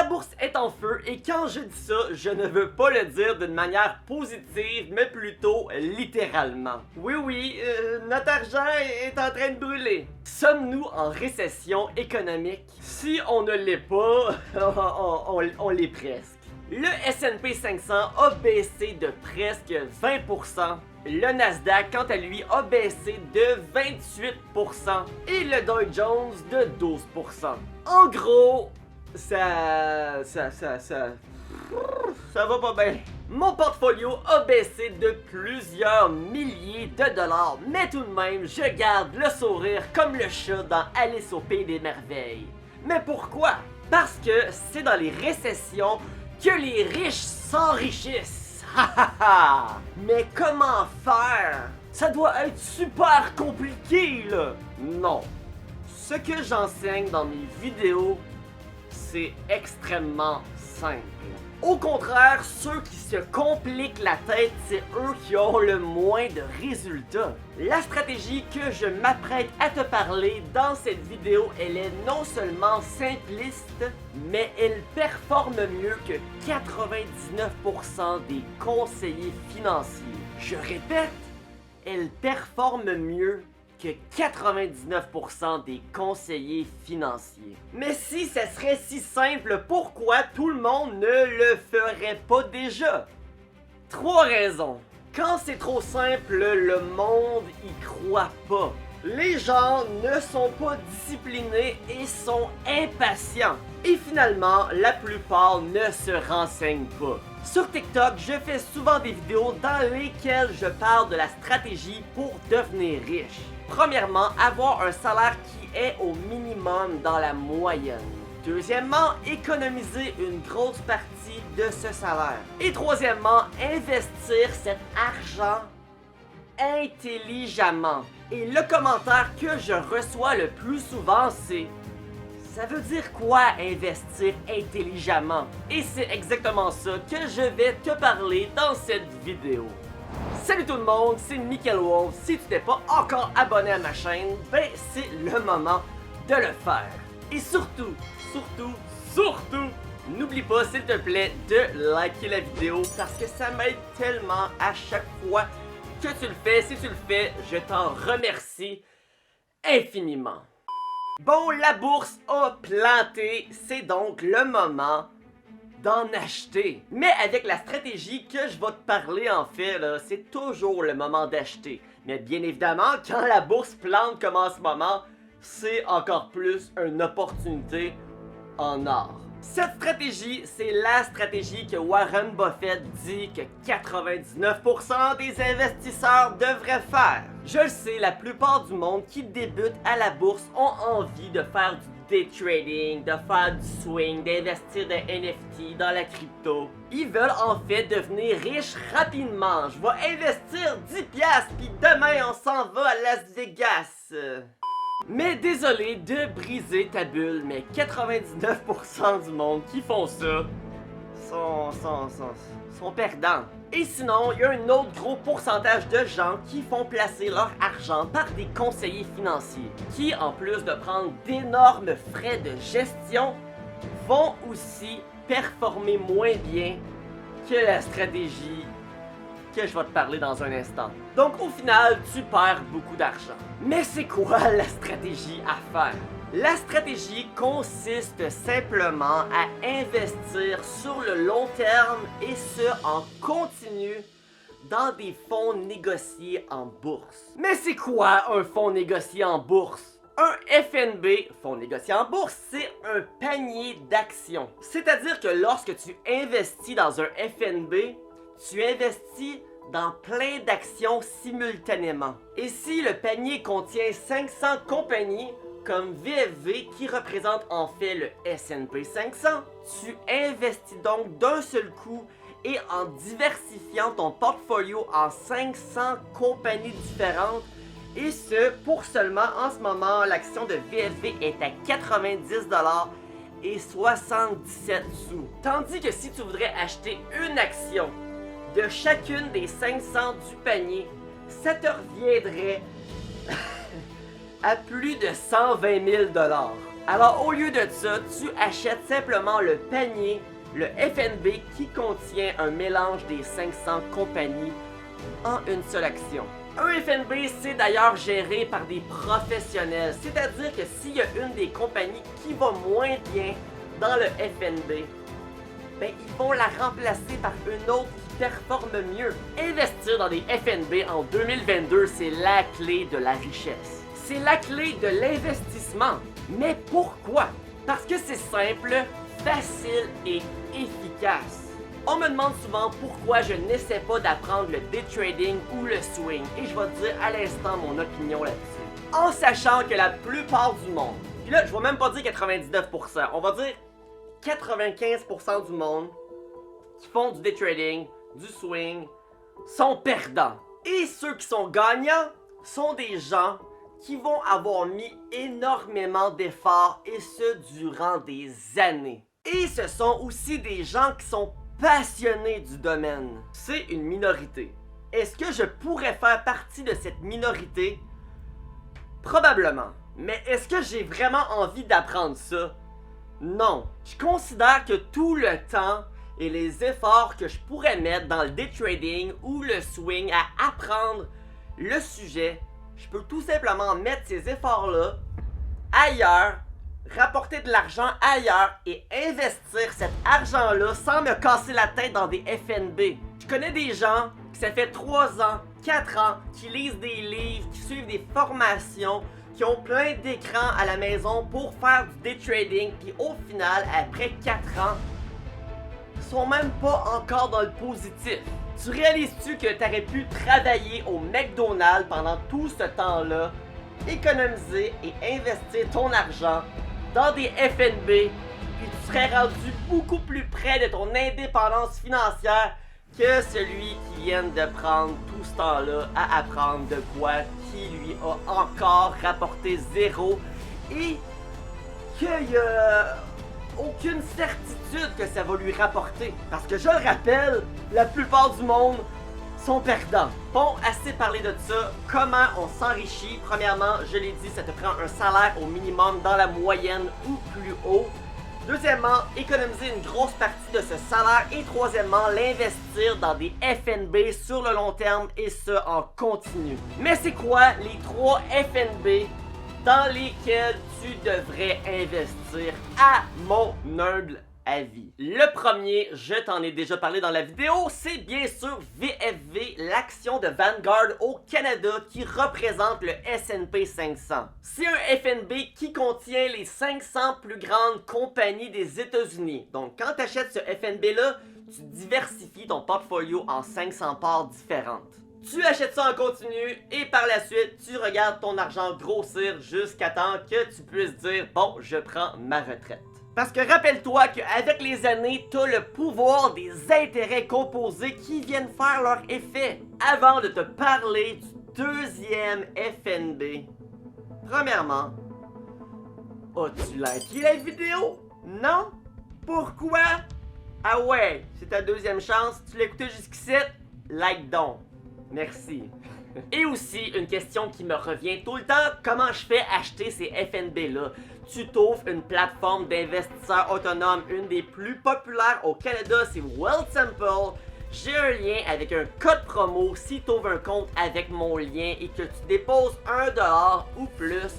bourse est en feu et quand je dis ça, je ne veux pas le dire d'une manière positive, mais plutôt littéralement. Oui, notre argent est en train de brûler. Sommes-nous en récession économique? Si on ne l'est pas, on l'est presque. Le S&P 500 a baissé de presque 20%. Le Nasdaq, quant à lui, a baissé de 28% et le Dow Jones de 12%. En gros, ça va pas bien. Mon portfolio a baissé de plusieurs milliers de dollars, mais tout de même, je garde le sourire comme le chat dans Alice au Pays des Merveilles. Mais pourquoi? Parce que c'est dans les récessions que les riches s'enrichissent. Mais comment faire? Ça doit être super compliqué, là. Non. Ce que j'enseigne dans mes vidéos, c'est extrêmement simple. Au contraire, ceux qui se compliquent la tête, c'est eux qui ont le moins de résultats. La stratégie que je m'apprête à te parler dans cette vidéo, elle est non seulement simpliste, mais elle performe mieux que 99% des conseillers financiers. Je répète, elle performe mieux que 99% des conseillers financiers. Mais si ça serait si simple, pourquoi tout le monde ne le ferait pas déjà? 3 raisons. Quand c'est trop simple, le monde y croit pas. Les gens ne sont pas disciplinés et sont impatients. Et finalement, la plupart ne se renseignent pas. Sur TikTok, je fais souvent des vidéos dans lesquelles je parle de la stratégie pour devenir riche. Premièrement, avoir un salaire qui est au minimum dans la moyenne. Deuxièmement, économiser une grosse partie de ce salaire. Et troisièmement, investir cet argent intelligemment. Et le commentaire que je reçois le plus souvent, c'est: ça veut dire quoi investir intelligemment? Et c'est exactement ça que je vais te parler dans cette vidéo. Salut tout le monde, c'est Michael Wolf. Si tu n'es pas encore abonné à ma chaîne, ben c'est le moment de le faire. Et surtout, n'oublie pas s'il te plaît de liker la vidéo parce que ça m'aide tellement à chaque fois que tu le fais. Si tu le fais, je t'en remercie infiniment. Bon, la bourse a planté, c'est donc le moment d'en acheter. Mais avec la stratégie que je vais te parler en fait, c'est toujours le moment d'acheter. Mais bien évidemment, quand la bourse plante comme en ce moment, c'est encore plus une opportunité en or. Cette stratégie, c'est la stratégie que Warren Buffett dit que 99% des investisseurs devraient faire. Je le sais, la plupart du monde qui débute à la bourse ont envie de faire du day trading, de faire du swing, d'investir dans NFT, dans la crypto. Ils veulent en fait devenir riches rapidement. Je vais investir 10$ puis demain on s'en va à Las Vegas. Mais désolé de briser ta bulle, mais 99% du monde qui font ça sont perdants. Et sinon, il y a un autre gros pourcentage de gens qui font placer leur argent par des conseillers financiers, qui en plus de prendre d'énormes frais de gestion, vont aussi performer moins bien que la stratégie que je vais te parler dans un instant. Donc au final, tu perds beaucoup d'argent. Mais c'est quoi la stratégie à faire? La stratégie consiste simplement à investir sur le long terme et ce en continu dans des fonds négociés en bourse. Mais c'est quoi un fonds négocié en bourse? Un FNB, fonds négocié en bourse, c'est un panier d'actions. C'est-à-dire que lorsque tu investis dans un FNB, tu investis dans plein d'actions simultanément. Et si le panier contient 500 compagnies, comme VFV qui représente en fait le S&P 500, tu investis donc d'un seul coup et en diversifiant ton portfolio en 500 compagnies différentes. Et ce, pour seulement en ce moment, l'action de VFV est à 90$ et 77 sous. Tandis que si tu voudrais acheter une action de chacune des 500 du panier, ça te reviendrait à plus de 120 000 $. Alors au lieu de ça, tu achètes simplement le panier, le FNB qui contient un mélange des 500 compagnies en une seule action. Un FNB, c'est d'ailleurs géré par des professionnels, c'est-à-dire que s'il y a une des compagnies qui va moins bien dans le FNB, ben ils vont la remplacer par une autre qui performe mieux. Investir dans des FNB en 2022, c'est la clé de la richesse. C'est la clé de l'investissement. Mais pourquoi? Parce que c'est simple, facile et efficace. On me demande souvent pourquoi je n'essaie pas d'apprendre le day trading ou le swing, et je vais te dire à l'instant mon opinion là-dessus. En sachant que la plupart du monde, puis là je vais même pas dire 99%, on va dire 95% du monde qui font du day trading, du swing, sont perdants. Et ceux qui sont gagnants sont des gens qui vont avoir mis énormément d'efforts, et ce durant des années. Et ce sont aussi des gens qui sont passionnés du domaine. C'est une minorité. Est-ce que je pourrais faire partie de cette minorité? Probablement. Mais est-ce que j'ai vraiment envie d'apprendre ça? Non. Je considère que tout le temps et les efforts que je pourrais mettre dans le day trading ou le swing à apprendre le sujet, je peux tout simplement mettre ces efforts-là ailleurs, rapporter de l'argent ailleurs et investir cet argent-là sans me casser la tête dans des FNB. Je connais des gens qui ça fait 3 ans, 4 ans, qui lisent des livres, qui suivent des formations, qui ont plein d'écrans à la maison pour faire du day trading, puis au final, après 4 ans, ils sont même pas encore dans le positif. Tu réalises-tu que tu aurais pu travailler au McDonald's pendant tout ce temps-là, économiser et investir ton argent dans des FNB, puis tu serais rendu beaucoup plus près de ton indépendance financière que celui qui vient de prendre tout ce temps-là à apprendre de quoi qui lui a encore rapporté zéro et qu'il y a aucune certitude que ça va lui rapporter. Parce que je le rappelle, la plupart du monde sont perdants. Bon, assez parlé de ça. Comment on s'enrichit? Premièrement, je l'ai dit, ça te prend un salaire au minimum dans la moyenne ou plus haut. Deuxièmement, économiser une grosse partie de ce salaire. Et troisièmement, l'investir dans des FNB sur le long terme et ce en continu. Mais c'est quoi les 3 FNB dans lesquels tu devrais investir à mon humble avis? Le premier, je t'en ai déjà parlé dans la vidéo, c'est bien sûr VFV, l'action de Vanguard au Canada qui représente le S&P 500. C'est un FNB qui contient les 500 plus grandes compagnies des États-Unis. Donc quand tu achètes ce FNB-là, tu diversifies ton portfolio en 500 parts différentes. Tu achètes ça en continu et par la suite, tu regardes ton argent grossir jusqu'à temps que tu puisses dire « Bon, je prends ma retraite ». Parce que rappelle-toi qu'avec les années, tu as le pouvoir des intérêts composés qui viennent faire leur effet. Avant de te parler du deuxième FNB, premièrement, as-tu liké la vidéo? Non? Pourquoi? Ah ouais, c'est ta deuxième chance, tu l'as écouté jusqu'ici? Like donc. Merci. Et aussi, une question qui me revient tout le temps, comment je fais acheter ces FNB-là? Tu t'ouvres une plateforme d'investisseurs autonomes, une des plus populaires au Canada, c'est Wealthsimple. J'ai un lien avec un code promo. Si tu ouvres un compte avec mon lien et que tu déposes $1 ou plus,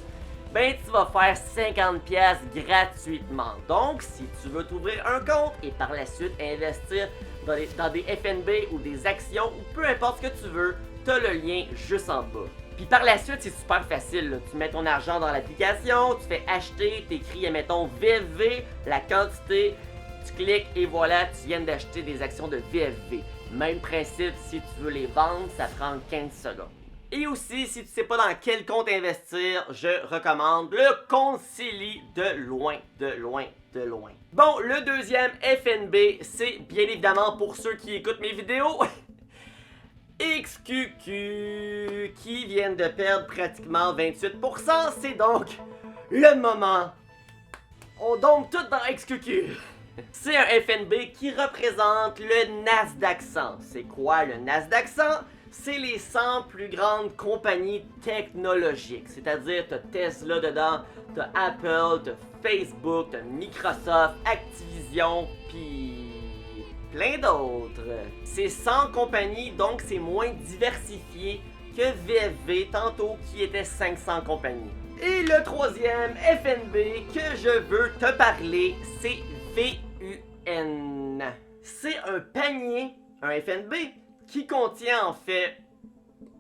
ben tu vas faire 50$ gratuitement. Donc, si tu veux t'ouvrir un compte et par la suite investir dans des FNB ou des actions ou peu importe ce que tu veux, tu as le lien juste en bas. Puis par la suite, c'est super facile, là. Tu mets ton argent dans l'application, tu fais acheter, tu écris, mettons, VFV, la quantité, tu cliques et voilà, tu viens d'acheter des actions de VFV. Même principe, si tu veux les vendre, ça prend 15 secondes. Et aussi, si tu sais pas dans quel compte investir, je recommande le Concili de loin, de loin, de loin. Bon, le deuxième FNB, c'est bien évidemment pour ceux qui écoutent mes vidéos, XQQ, qui viennent de perdre pratiquement 28%, c'est donc le moment. On tombe tout dans XQQ. C'est un FNB qui représente le Nasdaq 100. C'est quoi le Nasdaq 100? C'est les 100 plus grandes compagnies technologiques. C'est-à-dire, t'as Tesla dedans, t'as Apple, t'as Facebook, t'as Microsoft, Activision, puis plein d'autres. C'est 100 compagnies, donc c'est moins diversifié que VFV tantôt qui était 500 compagnies. Et le troisième FNB que je veux te parler, c'est VUN. C'est un panier, un FNB, qui contient en fait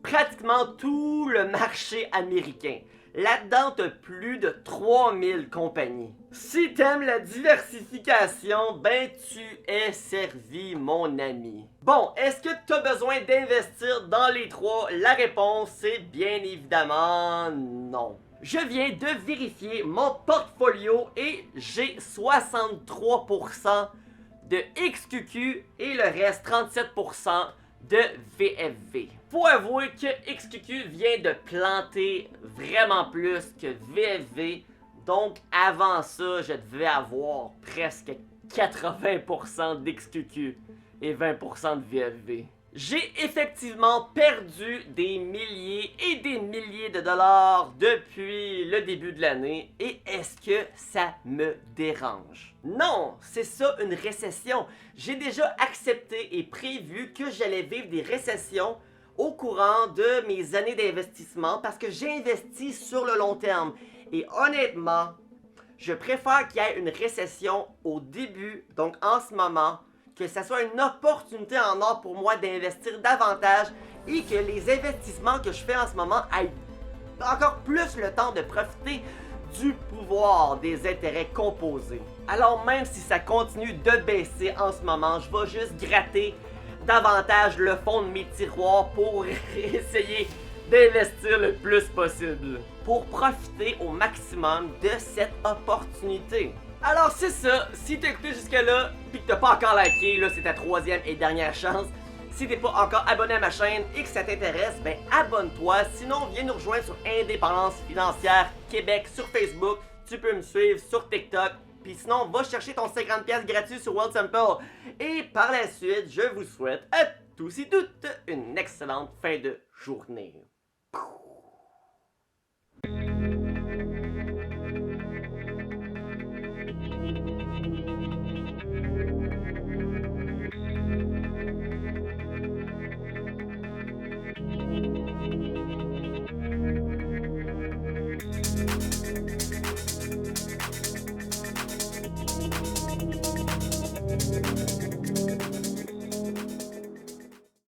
pratiquement tout le marché américain. Là-dedans, t'as plus de 3000 compagnies. Si t'aimes la diversification, ben tu es servi, mon ami. Bon, est-ce que t'as besoin d'investir dans les trois? La réponse c'est bien évidemment non. Je viens de vérifier mon portfolio et j'ai 63% de XQQ et le reste 37% de VFV. Faut avouer que XQQ vient de planter vraiment plus que VFV, donc avant ça, je devais avoir presque 80% d'XQQ et 20% de VFV. J'ai effectivement perdu des milliers et des milliers de dollars depuis le début de l'année et est-ce que ça me dérange? Non, c'est ça une récession. J'ai déjà accepté et prévu que j'allais vivre des récessions au courant de mes années d'investissement parce que j'ai investi sur le long terme et honnêtement, je préfère qu'il y ait une récession au début, donc en ce moment, que ça soit une opportunité en or pour moi d'investir davantage et que les investissements que je fais en ce moment aient encore plus le temps de profiter du pouvoir des intérêts composés. Alors même si ça continue de baisser en ce moment, je vais juste gratter davantage le fond de mes tiroirs pour essayer d'investir le plus possible pour profiter au maximum de cette opportunité. Alors c'est ça, si t'as écouté jusque là pis que t'as pas encore liké, là c'est ta troisième et dernière chance. Si t'es pas encore abonné à ma chaîne et que ça t'intéresse, ben abonne-toi. Sinon viens nous rejoindre sur Indépendance Financière Québec sur Facebook. Tu peux me suivre sur TikTok. Puis sinon va chercher ton 50$ gratuit sur Wealthsimple. Et par la suite, je vous souhaite à tous et toutes une excellente fin de journée.